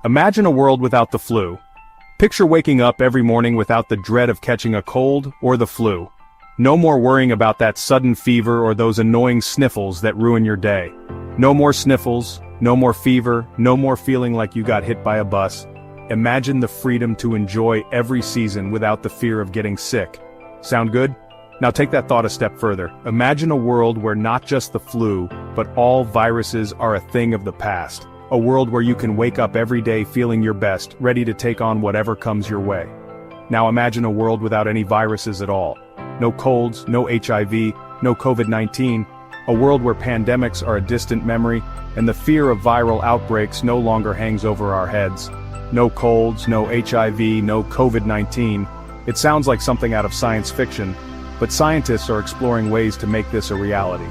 Imagine a world without the flu. Picture waking up every morning without the dread of catching a cold or the flu. No more worrying about that sudden fever or those annoying sniffles that ruin your day. No more sniffles, no more fever, no more feeling like you got hit by a bus. Imagine the freedom to enjoy every season without the fear of getting sick. Sound good? Now take that thought a step further. Imagine a world where not just the flu, but all viruses are a thing of the past. A world where you can wake up every day feeling your best, ready to take on whatever comes your way. Now imagine a world without any viruses at all. No colds, no HIV, no COVID-19. A world where pandemics are a distant memory, and the fear of viral outbreaks no longer hangs over our heads. No colds, no HIV, no COVID-19. It sounds like something out of science fiction, but scientists are exploring ways to make this a reality.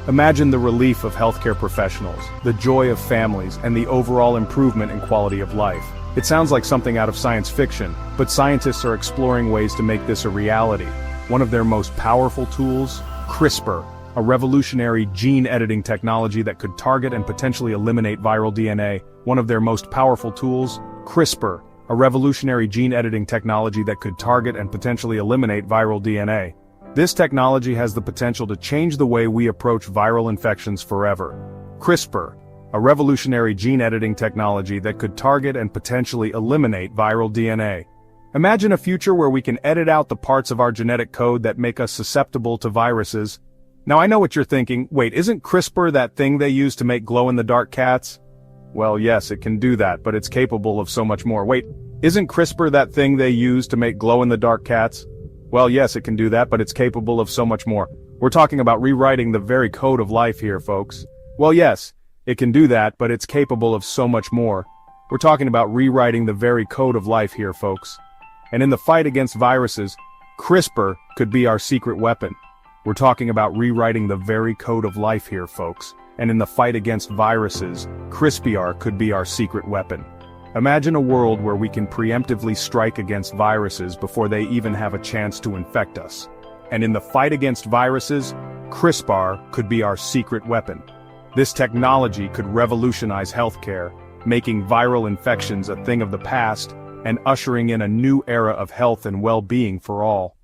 Imagine the relief of healthcare professionals, the joy of families, and the overall improvement in quality of life. It sounds like something out of science fiction, but scientists are exploring ways to make this a reality. One of their most powerful tools, CRISPR, a revolutionary gene editing technology that could target and potentially eliminate viral DNA. One of their most powerful tools, CRISPR, a revolutionary gene editing technology that could target and potentially eliminate viral DNA. This technology has the potential to change the way we approach viral infections forever. CRISPR, a revolutionary gene editing technology that could target and potentially eliminate viral DNA. Imagine a future where we can edit out the parts of our genetic code that make us susceptible to viruses. Now I know what you're thinking, wait, isn't CRISPR that thing they use to make glow-in-the-dark cats? Well, yes, it can do that, but it's capable of so much more. Wait, isn't CRISPR that thing they use to make glow-in-the-dark cats? Well, yes, it can do that, but it's capable of so much more. We're talking about rewriting the very code of life here, folks. Well, yes, it can do that, but it's capable of so much more. We're talking about rewriting the very code of life here, folks. And in the fight against viruses, CRISPR could be our secret weapon. We're talking about rewriting the very code of life here, folks. And in the fight against viruses, CRISPR could be our secret weapon. Imagine a world where we can preemptively strike against viruses before they even have a chance to infect us. And in the fight against viruses, CRISPR could be our secret weapon. This technology could revolutionize healthcare, making viral infections a thing of the past, and ushering in a new era of health and well-being for all.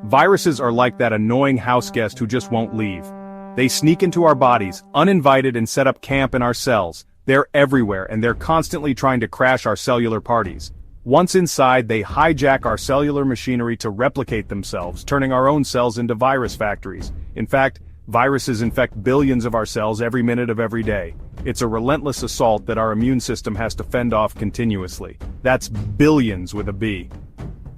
Viruses are like that annoying house guest who just won't leave. They sneak into our bodies, uninvited, and set up camp in our cells. They're everywhere, and they're constantly trying to crash our cellular parties. Once inside, they hijack our cellular machinery to replicate themselves, turning our own cells into virus factories. In fact, viruses infect billions of our cells every minute of every day. It's a relentless assault that our immune system has to fend off continuously. That's billions with a B.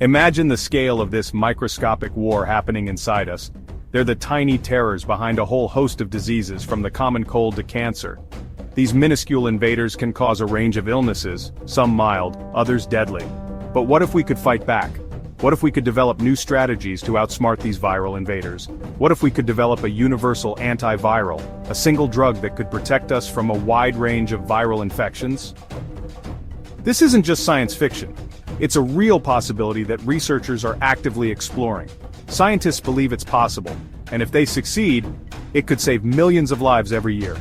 Imagine the scale of this microscopic war happening inside us. They're the tiny terrors behind a whole host of diseases, from the common cold to cancer. These minuscule invaders can cause a range of illnesses, some mild, others deadly. But what if we could fight back? What if we could develop new strategies to outsmart these viral invaders? What if we could develop a universal antiviral, a single drug that could protect us from a wide range of viral infections? This isn't just science fiction. It's a real possibility that researchers are actively exploring. Scientists believe it's possible, and if they succeed, it could save millions of lives every year.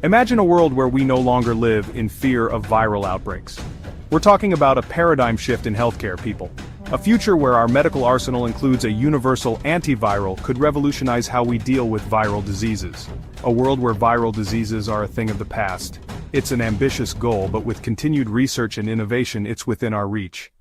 Imagine a world where we no longer live in fear of viral outbreaks. We're talking about a paradigm shift in healthcare, people. A future where our medical arsenal includes a universal antiviral could revolutionize how we deal with viral diseases. A world where viral diseases are a thing of the past. It's an ambitious goal, but with continued research and innovation, it's within our reach.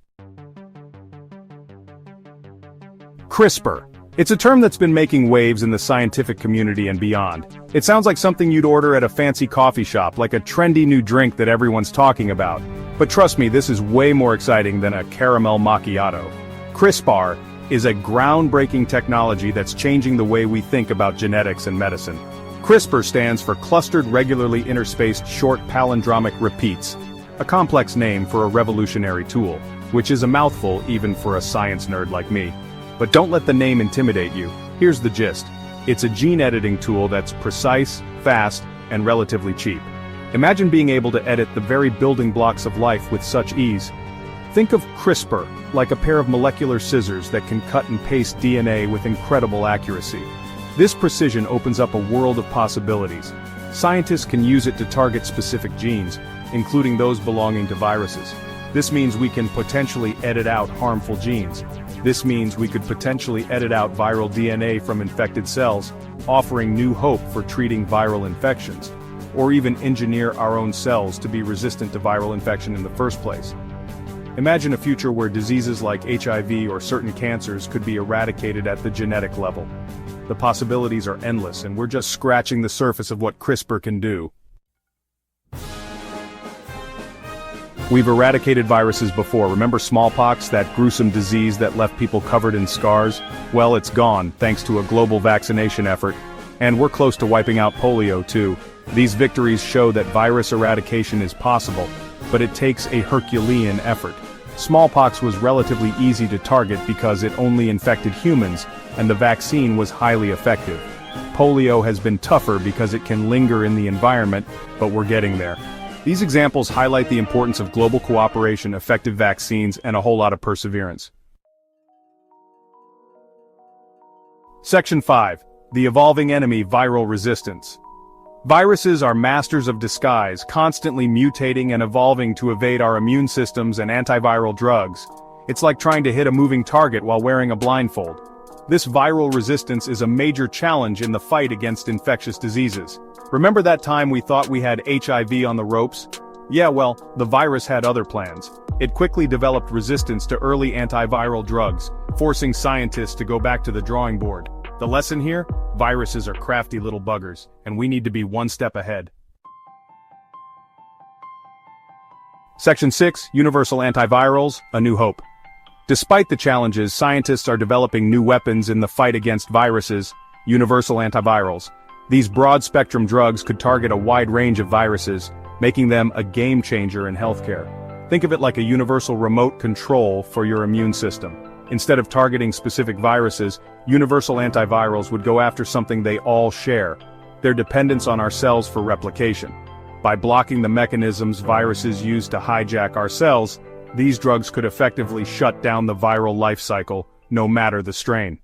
CRISPR. It's a term that's been making waves in the scientific community and beyond. It sounds like something you'd order at a fancy coffee shop, like a trendy new drink that everyone's talking about. But trust me, this is way more exciting than a caramel macchiato. CRISPR is a groundbreaking technology that's changing the way we think about genetics and medicine. CRISPR stands for Clustered Regularly Interspaced Short Palindromic Repeats, a complex name for a revolutionary tool, which is a mouthful even for a science nerd like me. But don't let the name intimidate you. Here's the gist. It's a gene editing tool that's precise, fast, and relatively cheap. Imagine being able to edit the very building blocks of life with such ease. Think of CRISPR like a pair of molecular scissors that can cut and paste DNA with incredible accuracy. This precision opens up a world of possibilities. Scientists can use it to target specific genes, including those belonging to viruses. This means we can potentially edit out harmful genes. This means we could potentially edit out viral DNA from infected cells, offering new hope for treating viral infections, or even engineer our own cells to be resistant to viral infection in the first place. Imagine a future where diseases like HIV or certain cancers could be eradicated at the genetic level. The possibilities are endless, and we're just scratching the surface of what CRISPR can do. We've eradicated viruses before. Remember smallpox, that gruesome disease that left people covered in scars? Well, it's gone, thanks to a global vaccination effort. And we're close to wiping out polio, too. These victories show that virus eradication is possible, but it takes a Herculean effort. Smallpox was relatively easy to target because it only infected humans, and the vaccine was highly effective. Polio has been tougher because it can linger in the environment, but we're getting there. These examples highlight the importance of global cooperation, effective vaccines, and a whole lot of perseverance. Section 5. The evolving enemy: viral resistance. Viruses are masters of disguise, constantly mutating and evolving to evade our immune systems and antiviral drugs. It's like trying to hit a moving target while wearing a blindfold. This viral resistance is a major challenge in the fight against infectious diseases. Remember that time we thought we had HIV on the ropes? Yeah, well, the virus had other plans. It quickly developed resistance to early antiviral drugs, forcing scientists to go back to the drawing board. The lesson here? Viruses are crafty little buggers, and we need to be one step ahead. Section 6. Universal antivirals: a new hope. Despite the challenges, scientists are developing new weapons in the fight against viruses: universal antivirals. These broad-spectrum drugs could target a wide range of viruses, making them a game-changer in healthcare. Think of it like a universal remote control for your immune system. Instead of targeting specific viruses, universal antivirals would go after something they all share: their dependence on our cells for replication. By blocking the mechanisms viruses use to hijack our cells, these drugs could effectively shut down the viral life cycle, no matter the strain.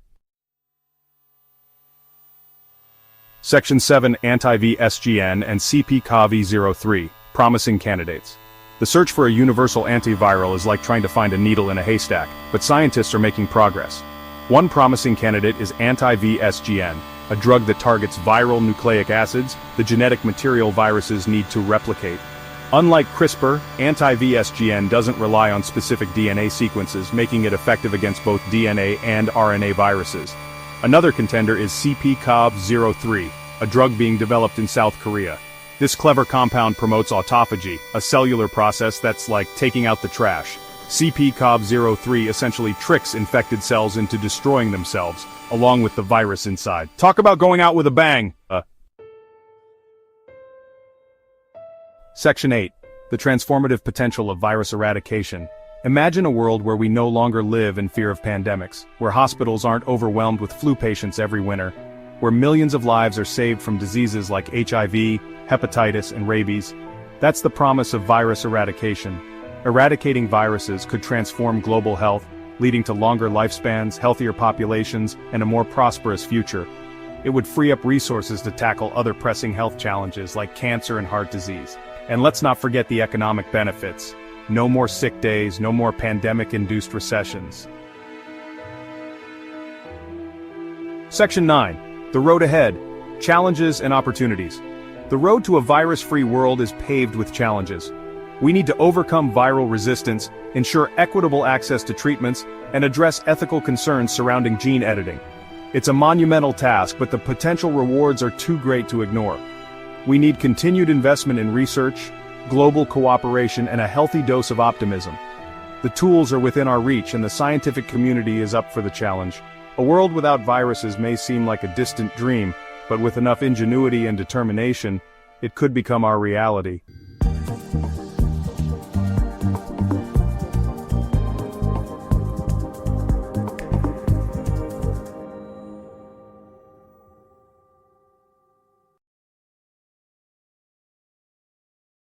Section 7. Anti-VSGN and CpCoV03, promising candidates. The search for a universal antiviral is like trying to find a needle in a haystack, but scientists are making progress. One promising candidate is anti-VSGN, a drug that targets viral nucleic acids, the genetic material viruses need to replicate. Unlike CRISPR, anti-VSGN doesn't rely on specific DNA sequences, making it effective against both DNA and RNA viruses. Another contender is CpCoV03, a drug being developed in South Korea. This clever compound promotes autophagy, a cellular process that's like taking out the trash. CpCoV03 essentially tricks infected cells into destroying themselves, along with the virus inside. Talk about going out with a bang! Section 8. The transformative potential of virus eradication. Imagine a world where we no longer live in fear of pandemics, where hospitals aren't overwhelmed with flu patients every winter, where millions of lives are saved from diseases like HIV, hepatitis, and rabies. That's the promise of virus eradication. Eradicating viruses could transform global health, leading to longer lifespans, healthier populations, and a more prosperous future. It would free up resources to tackle other pressing health challenges like cancer and heart disease. And let's not forget the economic benefits. No more sick days, no more pandemic-induced recessions. Section 9. The road ahead: challenges and opportunities. The road to a virus-free world is paved with challenges. We need to overcome viral resistance, ensure equitable access to treatments, and address ethical concerns surrounding gene editing. It's a monumental task, but the potential rewards are too great to ignore. We need continued investment in research, global cooperation, and a healthy dose of optimism. The tools are within our reach, and the scientific community is up for the challenge. A world without viruses may seem like a distant dream, but with enough ingenuity and determination, it could become our reality.